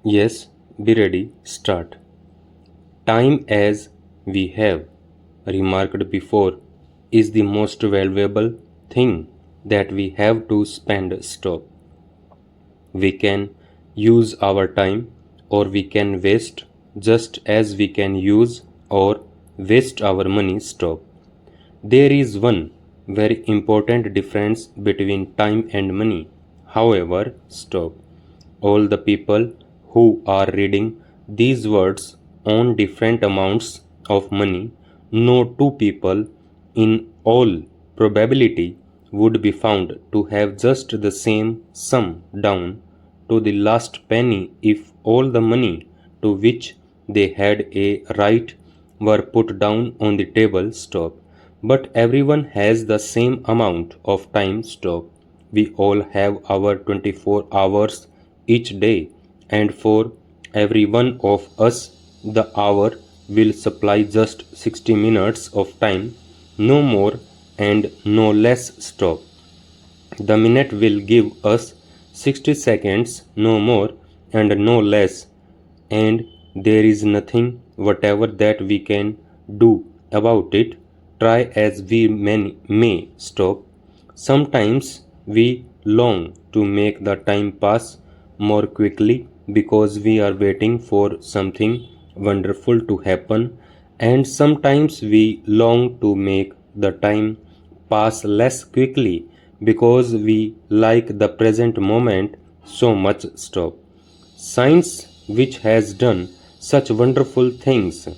Yes, be ready, start. Time as we have remarked before is the most valuable thing that we have to spend stop. We can use our time or we can waste just as we can use or waste our money stop. There is one very important difference between time and money. However, stop. All the people who are reading these words on different amounts of money know two people in all probability would be found to have just the same sum down to the last penny if all the money to which they had a right were put down on the table stop. But everyone has the same amount of time stop. We all have our 24 hours each day, and for every one of us, the hour will supply just 60 minutes of time, no more and no less stop. The minute will give us 60 seconds, no more and no less, and there is nothing whatever that we can do about it. Try as we may stop. Sometimes we long to make the time pass more quickly because we are waiting for something wonderful to happen, and sometimes we long to make the time pass less quickly because we like the present moment so much stop. Science, which has done such wonderful things,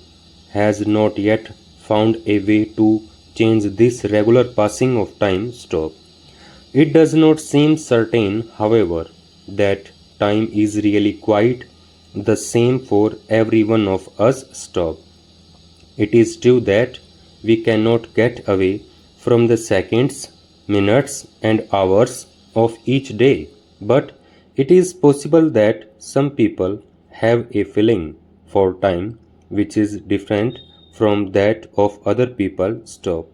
has not yet found a way to change this regular passing of time stop. It does not seem certain, however, that time is really quite the same for every one of us stop. It is true that we cannot get away from the seconds, minutes, and hours of each day, but it is possible that some people have a feeling for time which is different from that of other people. Stop.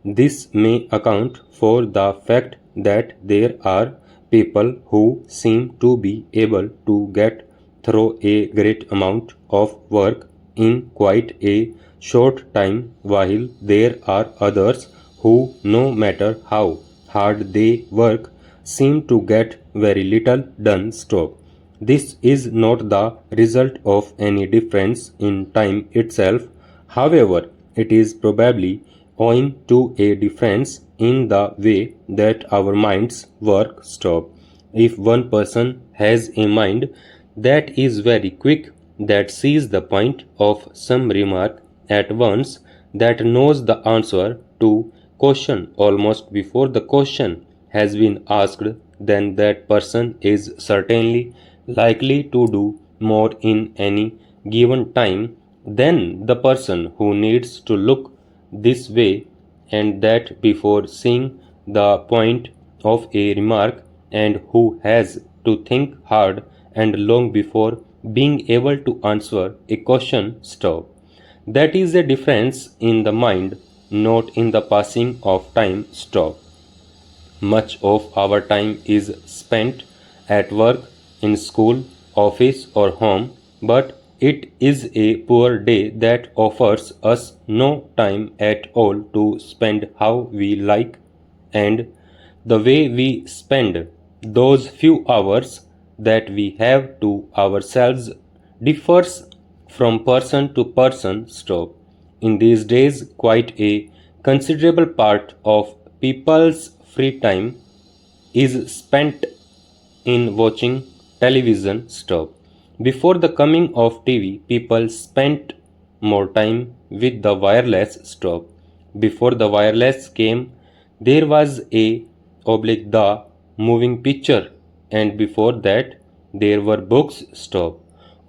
This may account for the fact that there are people who seem to be able to get through a great amount of work in quite a short time, while there are others who, no matter how hard they work, seem to get very little done. Stop. This is not the result of any difference in time itself. However, it is probably owing to a difference in the way that our minds work. Stop. If one person has a mind that is very quick, that sees the point of some remark at once, that knows the answer to question almost before the question has been asked, then that person is certainly likely to do more in any given time than the person who needs to look this way and that before seeing the point of a remark, and who has to think hard and long before being able to answer a question. Stop. That is a difference in the mind, not in the passing of time. Stop. Much of our time is spent at work, in school, office, or home, but it is a poor day that offers us no time at all to spend how we like, and the way we spend those few hours that we have to ourselves differs from person to person. Stop. In these days, quite a considerable part of people's free time is spent in watching television. Stop. Before the coming of TV, people spent more time with the wireless. Stop. Before the wireless came, there was a oblique the moving picture, and before that there were books. Stop.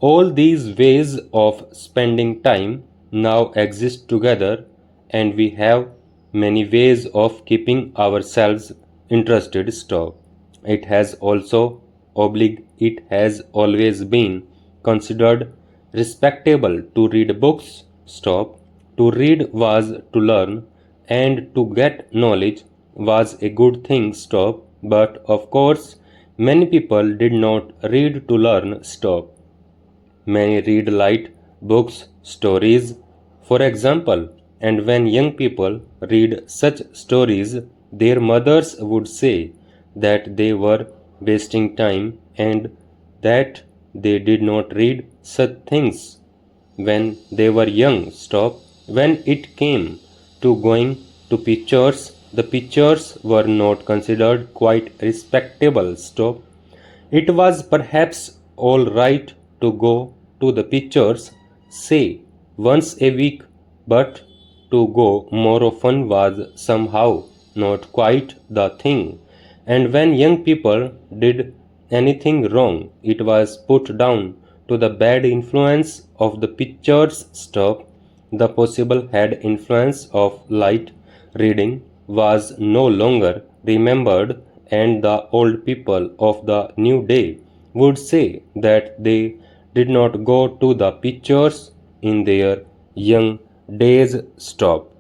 All these ways of spending time now exist together, and we have many ways of keeping ourselves interested. Stop. It has always been considered respectable to read books. Stop. To read was to learn, and to get knowledge was a good thing. Stop. But of course, many people did not read to learn. Stop. Many read light books, stories, for example, and when young people read such stories, their mothers would say that they were wasting time and that they did not read such things when they were young. Stop. When it came to going to pictures, the pictures were not considered quite respectable. Stop. It was perhaps all right to go to the pictures, say, once a week, but to go more often was somehow not quite the thing. And when young people did anything wrong, it was put down to the bad influence of the pictures. Stop. The possible bad influence of light reading was no longer remembered, and the old people of the new day would say that they did not go to the pictures in their young days. Stop.